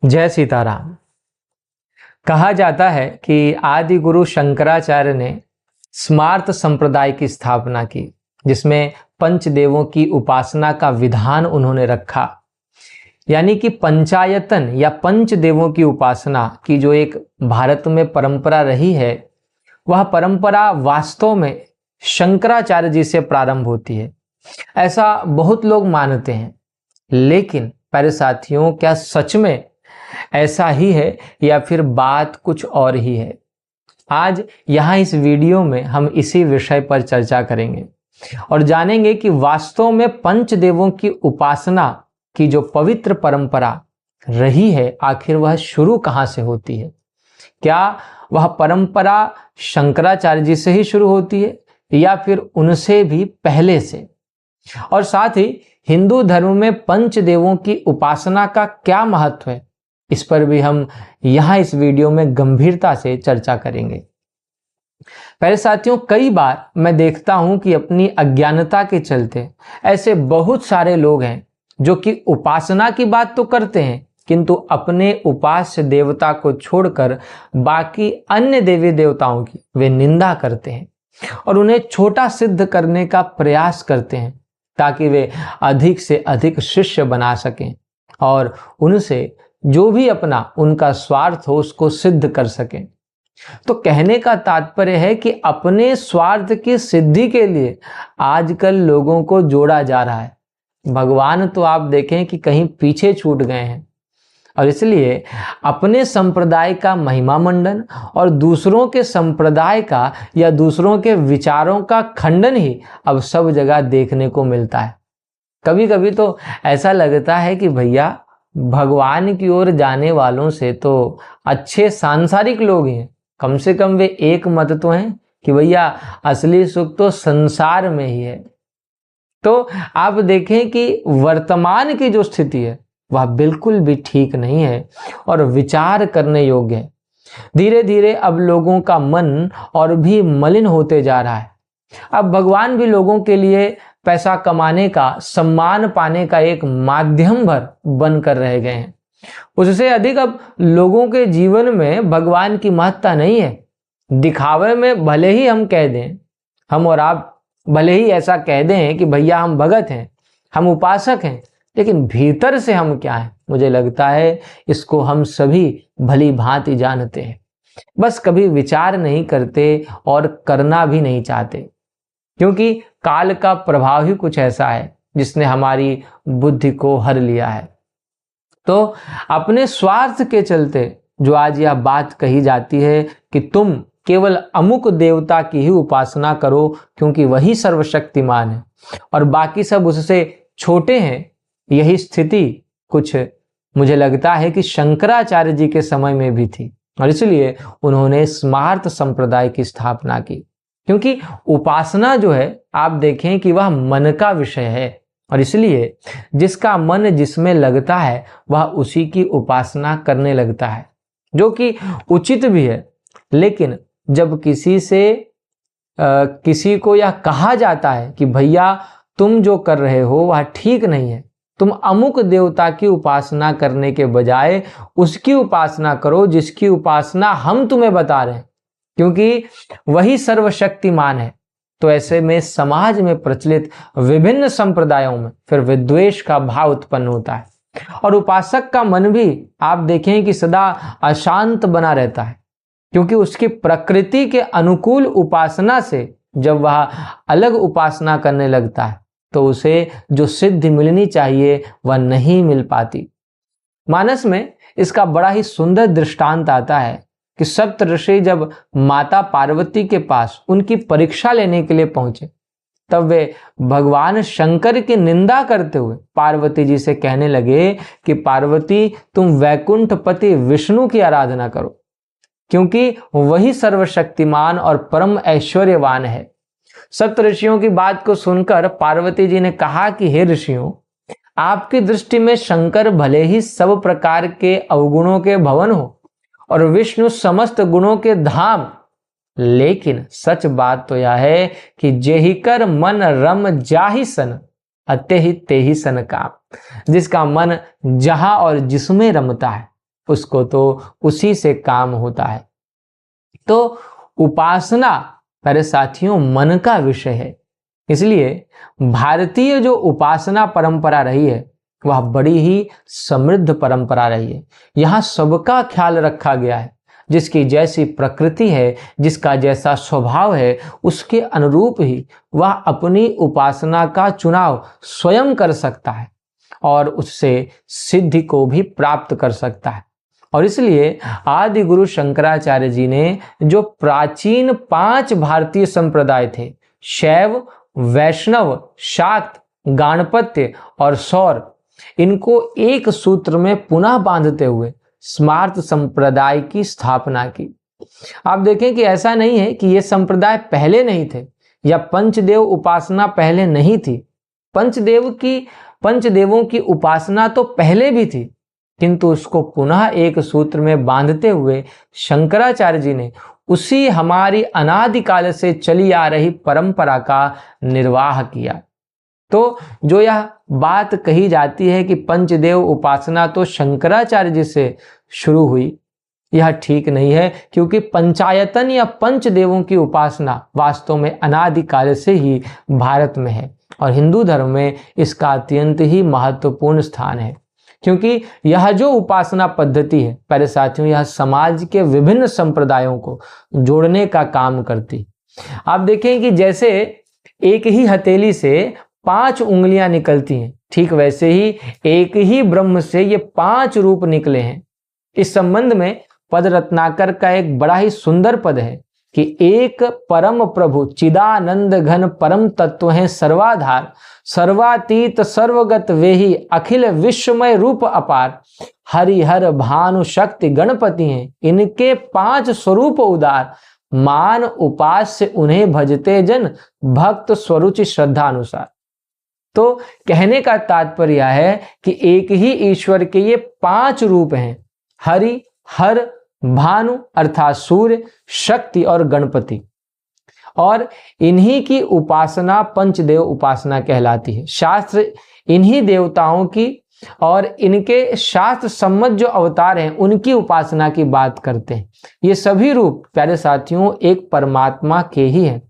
जय सीताराम। कहा जाता है कि आदि गुरु शंकराचार्य ने स्मार्त संप्रदाय की स्थापना की, जिसमें पंचदेवों की उपासना का विधान उन्होंने रखा। यानी कि पंचायतन या पंचदेवों की उपासना की जो एक भारत में परंपरा रही है, वह परंपरा वास्तव में शंकराचार्य जी से प्रारंभ होती है, ऐसा बहुत लोग मानते हैं। लेकिन प्यारे साथियों, क्या सच में ऐसा ही है या फिर बात कुछ और ही है? आज यहाँ इस वीडियो में हम इसी विषय पर चर्चा करेंगे और जानेंगे कि वास्तव में पंचदेवों की उपासना की जो पवित्र परंपरा रही है, आखिर वह शुरू कहाँ से होती है? क्या वह परंपरा शंकराचार्य जी से ही शुरू होती है या फिर उनसे भी पहले से? और साथ ही हिंदू धर्म में पंचदेवों की उपासना का क्या महत्व है, इस पर भी हम यहाँ इस वीडियो में गंभीरता से चर्चा करेंगे। पहले साथियों, कई बार मैं देखता हूं कि अपनी अज्ञानता के चलते ऐसे बहुत सारे लोग हैं जो कि उपासना की बात तो करते हैं, किंतु अपने उपास्य देवता को छोड़कर बाकी अन्य देवी देवताओं की वे निंदा करते हैं और उन्हें छोटा सिद्ध करने का प्रयास करते हैं ताकि वे अधिक से अधिक शिष्य बना सकें और उनसे जो भी अपना उनका स्वार्थ हो उसको सिद्ध कर सकें। तो कहने का तात्पर्य है कि अपने स्वार्थ की सिद्धि के लिए आजकल लोगों को जोड़ा जा रहा है। भगवान तो आप देखें कि कहीं पीछे छूट गए हैं और इसलिए अपने संप्रदाय का महिमा मंडन और दूसरों के संप्रदाय का या दूसरों के विचारों का खंडन ही अब सब जगह देखने को मिलता है। कभी कभी तो ऐसा लगता है कि भैया, भगवान की ओर जाने वालों से तो अच्छे सांसारिक लोग हैं, कम से कम वे एक मत तो हैं कि भैया असली सुख तो संसार में ही है। तो आप देखें कि वर्तमान की जो स्थिति है वह बिल्कुल भी ठीक नहीं है और विचार करने योग्य है। धीरे धीरे अब लोगों का मन और भी मलिन होते जा रहा है। अब भगवान भी लोगों के लिए पैसा कमाने का, सम्मान पाने का एक माध्यम भर बनकर रह गए हैं। उससे अधिक अब लोगों के जीवन में भगवान की महत्ता नहीं है। दिखावे में भले ही हम कह दें, हम और आप भले ही ऐसा कह दें कि भैया हम भगत हैं, हम उपासक हैं, लेकिन भीतर से हम क्या हैं, मुझे लगता है इसको हम सभी भली भांति जानते हैं। बस कभी विचार नहीं करते और करना भी नहीं चाहते, क्योंकि काल का प्रभाव ही कुछ ऐसा है जिसने हमारी बुद्धि को हर लिया है। तो अपने स्वार्थ के चलते जो आज यह बात कही जाती है कि तुम केवल अमुक देवता की ही उपासना करो क्योंकि वही सर्वशक्तिमान है और बाकी सब उससे छोटे हैं, यही स्थिति कुछ मुझे लगता है कि शंकराचार्य जी के समय में भी थी और इसलिए उन्होंने स्मार्त संप्रदाय की स्थापना की। क्योंकि उपासना जो है, आप देखें कि वह मन का विषय है और इसलिए जिसका मन जिसमें लगता है वह उसी की उपासना करने लगता है, जो कि उचित भी है। लेकिन जब किसी को यह कहा जाता है कि भैया तुम जो कर रहे हो वह ठीक नहीं है, तुम अमुक देवता की उपासना करने के बजाय उसकी उपासना करो जिसकी उपासना हम तुम्हें बता रहे हैं, क्योंकि वही सर्वशक्तिमान है, तो ऐसे में समाज में प्रचलित विभिन्न संप्रदायों में फिर विद्वेष का भाव उत्पन्न होता है और उपासक का मन भी आप देखें कि सदा अशांत बना रहता है, क्योंकि उसकी प्रकृति के अनुकूल उपासना से जब वह अलग उपासना करने लगता है तो उसे जो सिद्धि मिलनी चाहिए वह नहीं मिल पाती। मानस में इसका बड़ा ही सुंदर दृष्टांत आता है कि सप्त ऋषि जब माता पार्वती के पास उनकी परीक्षा लेने के लिए पहुंचे, तब वे भगवान शंकर की निंदा करते हुए पार्वती जी से कहने लगे कि पार्वती, तुम वैकुंठपति विष्णु की आराधना करो, क्योंकि वही सर्वशक्तिमान और परम ऐश्वर्यवान है। सप्त ऋषियों की बात को सुनकर पार्वती जी ने कहा कि हे ऋषियों, आपकी दृष्टि में शंकर भले ही सब प्रकार के अवगुणों के भवन हो और विष्णु समस्त गुणों के धाम, लेकिन सच बात तो यह है कि जेहि कर मन रम जाहि सन अते ही ते ही सन काम। जिसका मन जहां और जिसमें रमता है उसको तो उसी से काम होता है। तो उपासना मेरे साथियों मन का विषय है, इसलिए भारतीय जो उपासना परंपरा रही है वह बड़ी ही समृद्ध परंपरा रही है। यहाँ सबका ख्याल रखा गया है, जिसकी जैसी प्रकृति है, जिसका जैसा स्वभाव है, उसके अनुरूप ही वह अपनी उपासना का चुनाव स्वयं कर सकता है और उससे सिद्धि को भी प्राप्त कर सकता है। और इसलिए आदि गुरु शंकराचार्य जी ने जो प्राचीन 5 भारतीय संप्रदाय थे, शैव, वैष्णव, शाक्त, गाणपत्य और सौर, इनको एक सूत्र में पुनः बांधते हुए स्मार्त संप्रदाय की स्थापना की। आप देखें कि ऐसा नहीं है कि ये संप्रदाय पहले नहीं थे या पंचदेव उपासना पहले नहीं थी। पंचदेवों की उपासना तो पहले भी थी, किंतु उसको पुनः एक सूत्र में बांधते हुए शंकराचार्य जी ने उसी हमारी अनादिकाल से चली आ रही परंपरा का निर्वाह किया। तो जो यह बात कही जाती है कि पंचदेव उपासना तो शंकराचार्य जी से शुरू हुई, यह ठीक नहीं है, क्योंकि पंचायतन या पंचदेवों की उपासना वास्तव में अनादिकाल से ही भारत में है और हिंदू धर्म में इसका अत्यंत ही महत्वपूर्ण स्थान है। क्योंकि यह जो उपासना पद्धति है प्यारे साथियों, यह समाज के विभिन्न संप्रदायों को जोड़ने का काम करती। आप देखें कि जैसे एक ही हथेली से 5 उंगलियां निकलती हैं, ठीक वैसे ही एक ही ब्रह्म से ये 5 रूप निकले हैं। इस संबंध में पद रत्नाकर का एक बड़ा ही सुंदर पद है कि एक परम प्रभु चिदानंद घन परम तत्व हैं सर्वाधार, सर्वातीत सर्वगत वेही अखिल विश्वमय रूप अपार, हरिहर भानु शक्ति गणपति हैं इनके 5 स्वरूप उदार, मान उपास्य उन्हें भजते जन भक्त स्वरुचि श्रद्धा अनुसार। तो कहने का तात्पर्य है कि एक ही ईश्वर के ये 5 रूप हैं, हरि, हर, भानु अर्थात सूर्य, शक्ति और गणपति, और इन्हीं की उपासना पंचदेव उपासना कहलाती है। शास्त्र इन्हीं देवताओं की और इनके शास्त्र सम्मत जो अवतार हैं उनकी उपासना की बात करते हैं। ये सभी रूप प्यारे साथियों एक परमात्मा के ही हैं,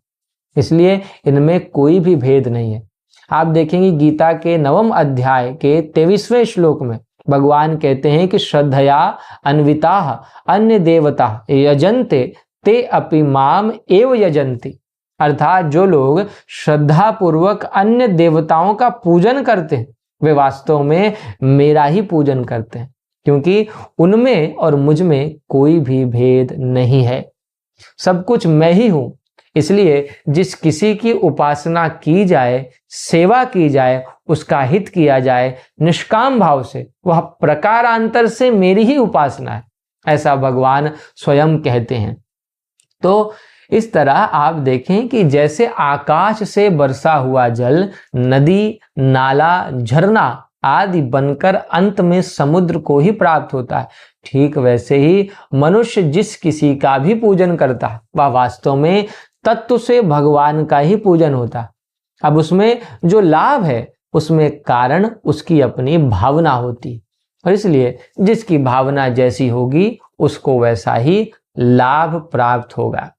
इसलिए इनमें कोई भी भेद नहीं है। आप देखेंगे गीता के 9वें अध्याय के 23वें श्लोक में भगवान कहते हैं कि श्रद्धया अन्विताः अन्य देवता यजन्ते ते अपि माम एव यजन्ति, अर्थात जो लोग श्रद्धा पूर्वक अन्य देवताओं का पूजन करते हैं वे वास्तव में मेरा ही पूजन करते हैं, क्योंकि उनमें और मुझ में कोई भी भेद नहीं है, सब कुछ मैं ही हूं। इसलिए जिस किसी की उपासना की जाए, सेवा की जाए, उसका हित किया जाए निष्काम भाव से, वह प्रकारांतर से मेरी ही उपासना है, ऐसा भगवान स्वयं कहते हैं। तो इस तरह आप देखें कि जैसे आकाश से बरसा हुआ जल नदी, नाला, झरना आदि बनकर अंत में समुद्र को ही प्राप्त होता है, ठीक वैसे ही मनुष्य जिस किसी का भी पूजन करता है वह वास्तव में तत्व से भगवान का ही पूजन होता है। अब उसमें जो लाभ है उसमें कारण उसकी अपनी भावना होती, और इसलिए जिसकी भावना जैसी होगी उसको वैसा ही लाभ प्राप्त होगा।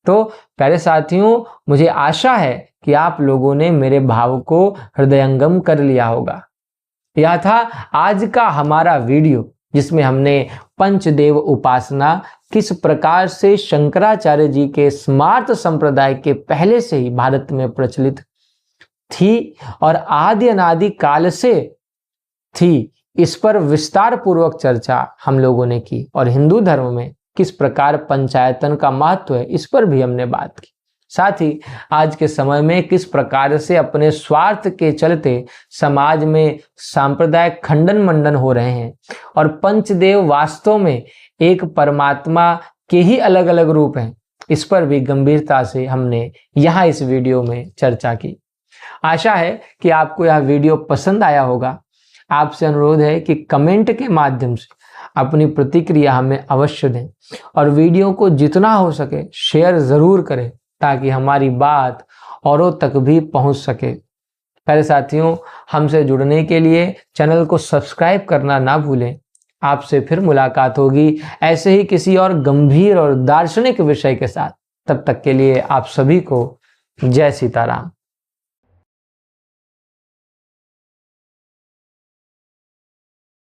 तो प्यारे साथियों, मुझे आशा है कि आप लोगों ने मेरे भाव को हृदयंगम कर लिया होगा। यह था आज का हमारा वीडियो, जिसमें हमने पंचदेव उपासना किस प्रकार से शंकराचार्य जी के स्मार्त संप्रदाय के पहले से ही भारत में प्रचलित थी और आदि अनादि काल से थी, इस पर विस्तार पूर्वक चर्चा हम लोगों ने की, और हिंदू धर्म में किस प्रकार पंचायतन का महत्व है इस पर भी हमने बात की। साथ ही आज के समय में किस प्रकार से अपने स्वार्थ के चलते समाज में सांप्रदायिक खंडन मंडन हो रहे हैं और पंचदेव वास्तव में एक परमात्मा के ही अलग अलग रूप हैं, इस पर भी गंभीरता से हमने यहाँ इस वीडियो में चर्चा की। आशा है कि आपको यह वीडियो पसंद आया होगा। आपसे अनुरोध है कि कमेंट के माध्यम से अपनी प्रतिक्रिया हमें अवश्य दें और वीडियो को जितना हो सके शेयर जरूर करें, ताकि हमारी बात औरों तक भी पहुंच सके। प्यारे साथियों, हमसे जुड़ने के लिए चैनल को सब्सक्राइब करना ना भूलें। आपसे फिर मुलाकात होगी ऐसे ही किसी और गंभीर और दार्शनिक विषय के साथ। तब तक के लिए आप सभी को जय सीताराम।